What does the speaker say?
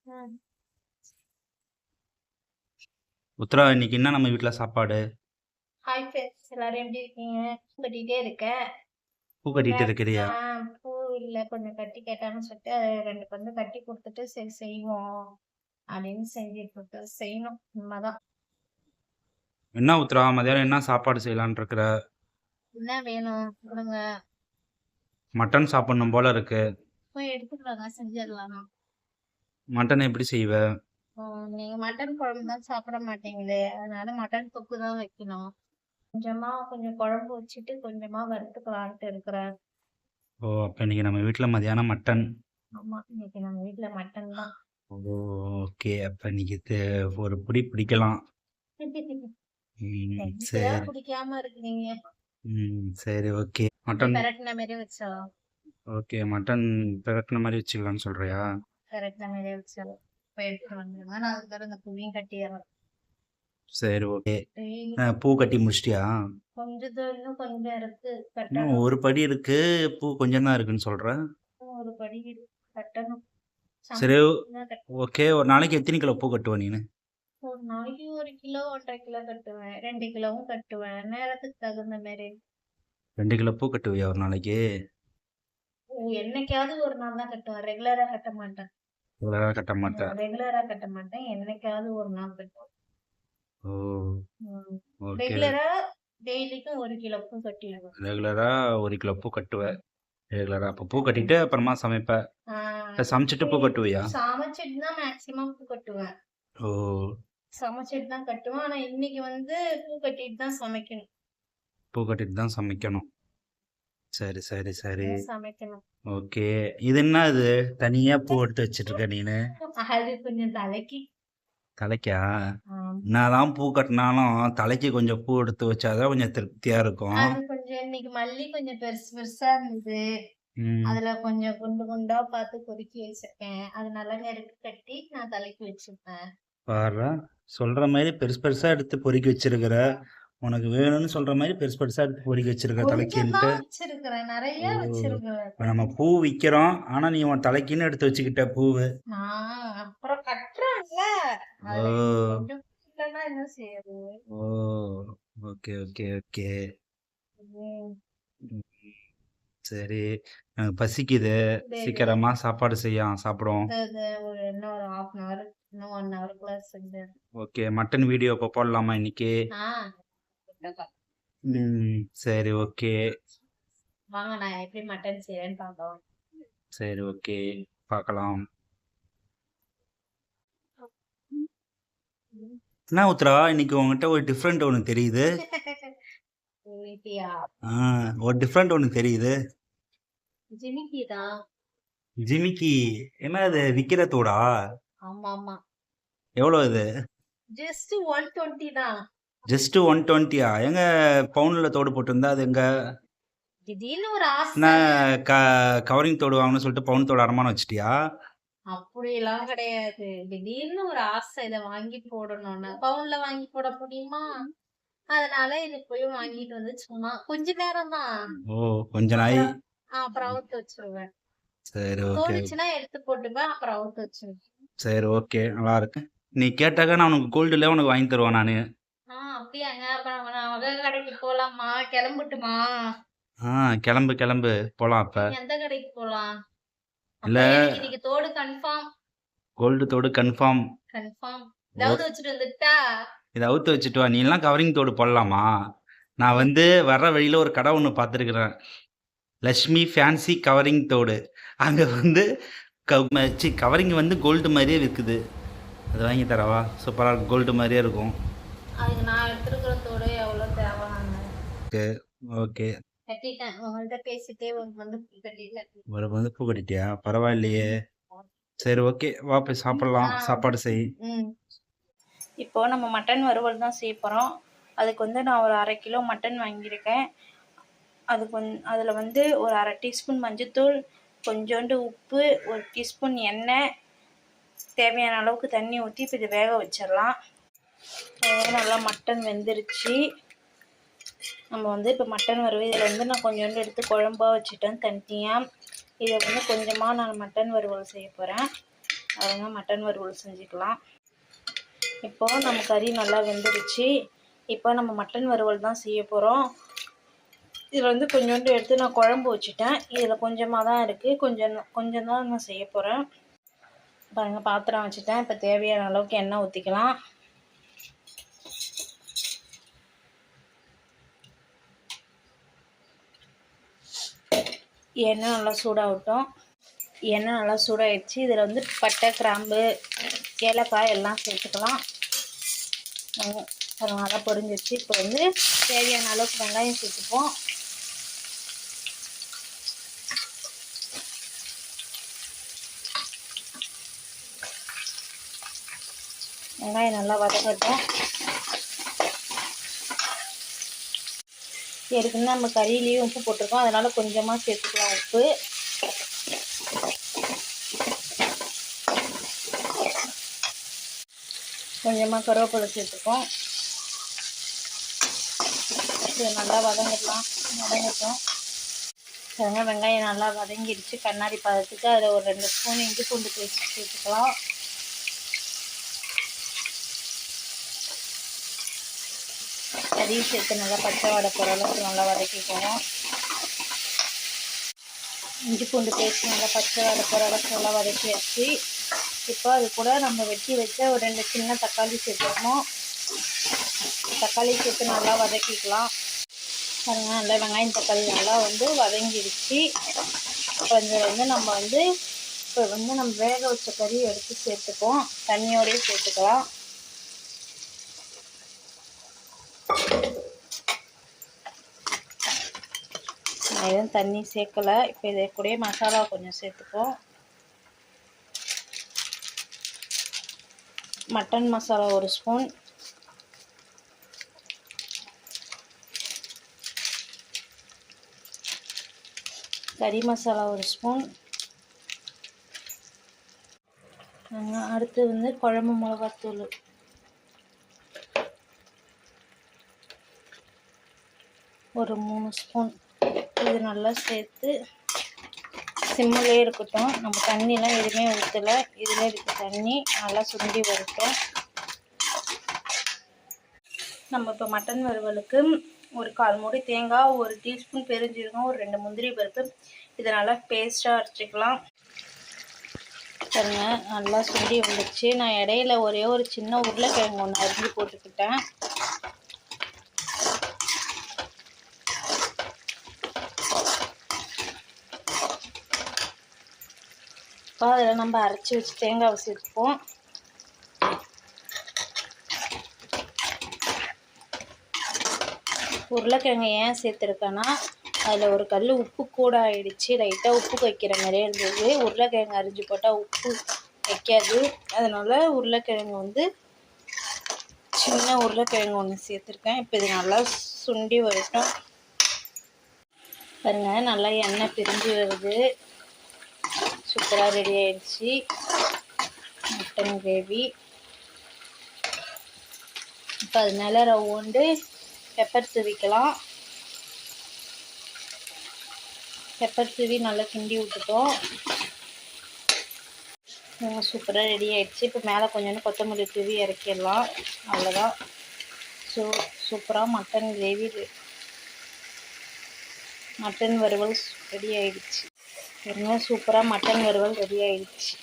ம். உத்தரா இன்னைக்கு என்ன நம்ம வீட்ல சாப்பாடு? ஹாய் ஃப்ரெண்ட்ஸ், எல்லாரும் எப்படி இருக்கீங்க? கட்டிட்டே இருக்கேன். பூ இல்ல கட்டிட்டு இருக்கிறியா? பூ இல்ல கொஞ்சம் கட்டி கேட்டான்னு சொல்லிட்டு அது 2 பந்து கட்டி குடுத்துட்டு சரி செய்வோம் அப்படின்னு செஞ்சுட்டு இருக்கு. செய்யணும் உண்மைதான். என்ன உத்தரா மதியானம் என்ன சாப்பாடு செய்யலான்னு இருக்கிற? என்ன வேணும் கொடுங்க. மட்டன் சாப்பிடணும் போல இருக்கு. போய் எடுத்துக்கலாங்க, செஞ்சிடலாம். மட்டன் எப்படி செய்வ? நீங்க மட்டன் குழம்பு தான் சாப்பிட மாட்டீங்களே, அதனால மட்டன் தொக்கு தான் வைக்கணும். கொஞ்சம் குழம்பு வச்சுட்டு கொஞ்சமா வறுத்துக்கலான்ட்டு இருக்கிறேன். ஓ, அப்ப இன்னைக்கு நம்ம வீட்ல மதியானம் மட்டன். ஆமா, இன்னைக்கு நம்ம வீட்டுல மட்டன் தான். ஓ, ஓகே. அப்ப இன்னைக்கு ஒரு புடி பிடிக்கலாம். எனக்குதான் சரி. பிடிக்காம இருக்கீங்க. சரி, ஓகே. மட்டன். பெரட்டின மாதிரி வச்சா ஓகே, மட்டன் பிரட்டின மாதிரி வச்சுக்கலாம்னு சொல்றியா? பெரட்டின மாதிரி வச்சா போய் எடுத்துட்டு வந்துருங்க. நான் அதுக்கு இந்த புளியும் கட்டிடுறேன். சரி, ஓகே. பூ கட்டி முடிச்சிட்டியா? இன்னும் கொஞ்சம் இருக்கு இன்னும் கட்டணும். ஒரு படி இருக்கு. பூ கொஞ்சம் தான் இருக்குன்னு சொல்ற. ஒரு படி கட்டணும். சரி, சமைச்சுதான் கட்டணும். ஓகே. ஒரு நாளைக்கு எத்தனை கிலோ பூ கட்டுவ நீனு? ஒரு நாளைக்கு 1 கிலோ 1.5 கிலோ கட்டுவேன், 2 கிலோவும் கட்டுவேன், நேரத்துக்கு தகுந்த மாதிரி. 2 கிலோ பூ கட்டுவியா ஒரு நாளைக்கு? என்னைக்காவது ஒரு நாள் தான் கட்டுவேன், ரெகுலரா கட்ட மாட்டேன். ரெகுலரா கட்ட மாட்டேன். ரெகுலரா கட்ட மாட்டேன், என்னைக்காவது ஒரு நாள் கட்டுவேன். ஓ, ஓகே. ரெகுலரா டெய்லிக்கும் 1 கிலோ பூ கட்டிடுவேன். ரெகுலரா 1 கிலோ பூ கட்டுவ. ரெகுலரா அப்ப பூ கட்டிட்டு அப்புறமா சமைப்ப. சமைச்சிட்டு பூ கட்டுவியா? சமைச்சிட்டு தான் மேக்சிமம் பூ கட்டுவேன். ஓ, சமைச்சிட்டு தான் கட்டுவேன். ஆனா இன்னைக்கு பூ கட்டிட்டு தான் சமைக்கணும். பூ கட்டிட்டு தான் சமைக்கணும். சரி, சரி, சரி. சமைக்கணும். ஓகே. இது என்ன இது? தனியா பூ எடுத்து வச்சிட்டு இருக்க நீனு? அது கொஞ்சம் தலைக்கு. தலைக்கா? என்னதான் பூ கட்டினாலும் தலைக்கு கொஞ்சம் பூ எடுத்து வச்சாதான் கொஞ்சம் திருப்தியா இருக்கும். அது கொஞ்சம் இன்னைக்கு மல்லி கொஞ்சம் பெருசு பெருசா இருந்தது. அதுல கொஞ்சம் குண்டு குண்டா பார்த்து பொறுக்கி வச்சிருக்கேன். அது நல்லா நெருப்பு கட்டி நான் தலைக்கு வச்சிருப்பேன். பாருடா, சொல்ற மாதிரி பெருசு பெருசா எடுத்து பொறுக்கி வச்சிருக்கிற. உனக்கு வேணும்னு சொல்ற மாதிரி பெருசு பெருசா எடுத்து பொறுக்கி வச்சிருக்க தலைக்குன்ட்டு. வச்சிருக்கிறேன், நிறைய வச்சிருக்கிறேன். இப்ப நம்ம பூ விக்கிறோம், ஆனா நீ உன் தலைக்குன்னு எடுத்து வச்சுக்கிட்ட பூவு. அப்புறம் கட்டுறாங்கல்ல, என்ன செய்யறது? ஓ, ஓகே, ஓகே, ஓகே. சரி, பசிக்குது. சீக்கிரமா சாப்பாடு சாப்பிடுவோம். இன்னும் ஒரு 1/2 அன் ஹவர், இன்னும் 1 ஹவருக்குள்ள செஞ்சேன். ஓகே, மட்டன் வீடியோ இப்போ போடலாமா இன்னைக்கு? சரி, ஓகே. வாங்க, நான் எப்படி மட்டன் செய்யறேன்னு பார்க்கலாம். சரி, ஓகே, பார்க்கலாம். என்ன உத்ரா, இன்னைக்கு உங்ககிட்ட ஒரு டிஃப்ரெண்ட் ஒன்று தெரியுது. ஒரு டிஃப்ரெண்ட் ஒன்று தெரியுது. ஜிமிக்கி என்ன அது? விக்கிற தோடா? ஆமா ஆமா. எவ்வளோ இது? ஜஸ்ட் 120 தான். ஜஸ்ட் 120யா? எங்க பவுன்ல தோடு போட்டிருந்தா அது எங்க? திடீர்னு ஒரு ஆசை. நான் கவரிங் தோடு வாங்கணும்னு சொல்லிட்டு பவுன் தோடு அடமானம் வச்சிட்டியா? அப்படியெல்லாம் கிடையாது. திடீர்னு ஒரு ஆசை இதை வாங்கி போடணும்னு. பவுன்ல வாங்கி போட முடியுமா? அதனால இது போய் வாங்கிட்டு வந்து சும்மா கொஞ்ச நேரம் தான். ஓ, கொஞ்ச நாய். அப்புறம் அவுத்து வச்சிருவேன். சரி, ஓகே. தோணுச்சுன்னா எடுத்து போட்டுப்பேன், அப்புறம் அவுத்து வச்சிருவேன். சரி, ஓகே, நல்லா இருக்கு. நீ கேட்டாக்க நான் உனக்கு கோல்டுல உனக்கு வாங்கி தருவேன் நானு. அப்படியாங்க? அப்புறம் நான் நகை கடைக்கு போலாமா? கிளம்பட்டுமா? கிளம்பு கிளம்பு, போலாம். அப்ப எந்த கடைக்கு போலாம்? இல்ல, இன்னைக்கு தோடு கன்ஃபார்ம். கோல்டு தோடு கன்ஃபார்ம். இதாவது வச்சுட்டு வந்துட்டா இதை அவுத்து வச்சுட்டு வா. நீ எல்லாம் கவரிங் தோடு போடலாமா? நான் வர்ற வழியில ஒரு கடை ஒன்று பார்த்துருக்குறேன், லக்ஷ்மி ஃபேன்சி கவரிங் தோடு. அங்கே கவரிங் கோல்டு மாதிரியே விற்குது. அது வாங்கி தரவா? சூப்பராக இருக்கும், கோல்டு மாதிரியே இருக்கும். அதுக்கு நான் எடுத்துருக்கிற தோடு எவ்வளோ தேவையான? Okay, okay. கட்டிட்டேன், உங்கள்கிட்ட பேசிட்டே கட்டிட்டேன். ஒரு பூ கட்டிட்டியா? பரவாயில்லையே. சரி, ஓகே, வா போய் சாப்பிடலாம். சாப்பாடு செய். இப்போ நம்ம மட்டன் வறுவல் தான் செய்ய போகிறோம். அதுக்கு நான் ஒரு 1/2 கிலோ மட்டன் வாங்கியிருக்கேன். அதுக்கு அதில் ஒரு 1/2 டீஸ்பூன் மஞ்சள்தூள், கொஞ்சோண்டு உப்பு, 1 டீஸ்பூன் எண்ணெய், தேவையான அளவுக்கு தண்ணி ஊற்றி இப்போ இதை வேக வச்சிடலாம். நல்லா மட்டன் வெந்துருச்சு. நம்ம இப்போ மட்டன் வறுவல் இதில் நான் கொஞ்சோண்டு எடுத்து குழம்பா வச்சுட்டேன் தனியாக. இதை கொஞ்சமாக நான் மட்டன் வறுவல் செய்ய போகிறேன். பாருங்க மட்டன் வறுவல் செஞ்சுக்கலாம். இப்போது நம்ம கறி நல்லா வெந்துடுச்சு. இப்போ நம்ம மட்டன் வறுவல் தான் செய்ய போகிறோம். இதில் வந்து கொஞ்சோண்டு எடுத்து நான் குழம்பு வச்சுட்டேன். இதில் கொஞ்சமாக தான் இருக்குது, கொஞ்சம் தான் நான் செய்ய போகிறேன். பாருங்கள் பாத்திரம் வச்சுட்டேன். இப்போ தேவையான அளவுக்கு எண்ணெய் ஊற்றிக்கலாம். எண்ணெய் நல்லா சூடாகட்டும். எண்ணெய் நல்லா சூடாகிடுச்சு. இதில் வந்து பட்டை, கிராம்பு, ஏலக்காய் எல்லாம் சேர்த்துக்கலாம். நல்லா பொரிஞ்சிடுச்சு. இப்போ வந்து தேவையான அளவுக்கு வெங்காயம் சேர்த்துப்போம். வெங்காயம் நல்லா வதங்கட்டும். ஏற்கனவே நம்ம கறியிலையும் உப்பு போட்டிருக்கோம், அதனால் கொஞ்சமாக சேர்த்துக்கலாம் உப்பு. கொஞ்சமாக கருவேப்பிலை சேர்த்துப்போம். இது நல்லா வதங்கட்டும். வெங்காயம் நல்லா வதங்கிடுச்சு கண்ணாடி பதத்துக்கு. அதில் ஒரு 2 ஸ்பூன் இஞ்சி பூண்டு பேஸ்ட் சேர்த்துக்கலாம். அதையும் சேர்த்து நல்லா பச்சை வாடை போகிற அளவுக்கு நல்லா வதக்கிக்கணும். இஞ்சி பூண்டு பேஸ்ட் நல்லா பச்சை வாடை போகிற அளவுக்கு நல்லா வதக்கியாச்சு. இப்போ அது கூட நம்ம வெட்டி வச்ச ஒரு 2 சின்ன தக்காளி சேர்த்துக்கணும். தக்காளி சேர்த்து நல்லா வதக்கிக்கலாம். பாருங்க நல்லா வெங்காயம் தக்காளி நல்லா வந்து வதங்கிடுச்சு. இப்போ இதில் வந்து நம்ம வேக வச்ச கறி எடுத்து சேர்த்துப்போம். தண்ணியோடய சேர்த்துக்கலாம். நான் எதுவும் தண்ணி சேர்க்கலை. இப்போ இதை கூட மசாலா கொஞ்சம் சேர்த்துப்போம். மட்டன் மசாலா 1 ஸ்பூன், கறி மசாலா 1 ஸ்பூன். அடுத்து வந்து குழம்பு மிளகாத்தூள் ஒரு 3 ஸ்பூன். இது நல்லா சேர்த்து சிம்மிலே இருக்கட்டும். நம்ம தண்ணிலாம் எதுவுமே ஊற்றலை, இதில் இருக்க தண்ணி நல்லா சுண்டி வரட்டும். நம்ம இப்போ மட்டன் வறுவலுக்கு ஒரு 1/4 மூடி தேங்காய், 1 டீஸ்பூன் பெருஞ்சீரகம், ஒரு 2 முந்திரி பருப்பு, இதை நல்லா பேஸ்ட்டாக அரைச்சிக்கலாம். பாருங்க நல்லா சுண்டி வந்துடுச்சு. நான் இடையில ஒரே ஒரு சின்ன உருளைக்கிழங்கு ஒன்று அரிஞ்சு போட்டுக்கிட்டேன். இப்போ அதில் நம்ம அரைச்சி வச்சு தேங்காவை சேர்த்துப்போம். உருளைக்கிழங்கு ஏன் சேர்த்துருக்கேன்னா, அதில் ஒரு கல் உப்பு கூட ஆகிடுச்சு. லைட்டாக உப்பு வைக்கிற மாதிரியே இருந்தது. உருளைக்கிழங்கு அரிஞ்சு போட்டால் உப்பு வைக்காது. அதனால் உருளைக்கிழங்கு வந்து சின்ன உருளைக்கிழங்கு ஒன்று சேர்த்துருக்கேன். இப்போ இது நல்லா சுண்டி வரட்டும். பாருங்கள் நல்லா எண்ணெய் பிரிஞ்சு வருது. சூப்பராக ரெடி ஆயிடுச்சு மட்டன் கிரேவி. இப்போ அது மேலே ரவுண்டு பெப்பர் தூவிக்கலாம். பெப்பர் தூவி நல்லா கிண்டி விட்டுட்டோம். சூப்பராக ரெடி ஆயிடுச்சு. இப்போ மேலே கொஞ்சோண்டு கொத்தமல்லி தூவி இறக்கிடலாம். அவ்வளோதான். சூப்பராக மட்டன் கிரேவி, மட்டன் வறுவல் ரெடி ஆயிடுச்சு. சூப்பராக மட்டன் வறுவல் ரெடி ஆயிடுச்சு.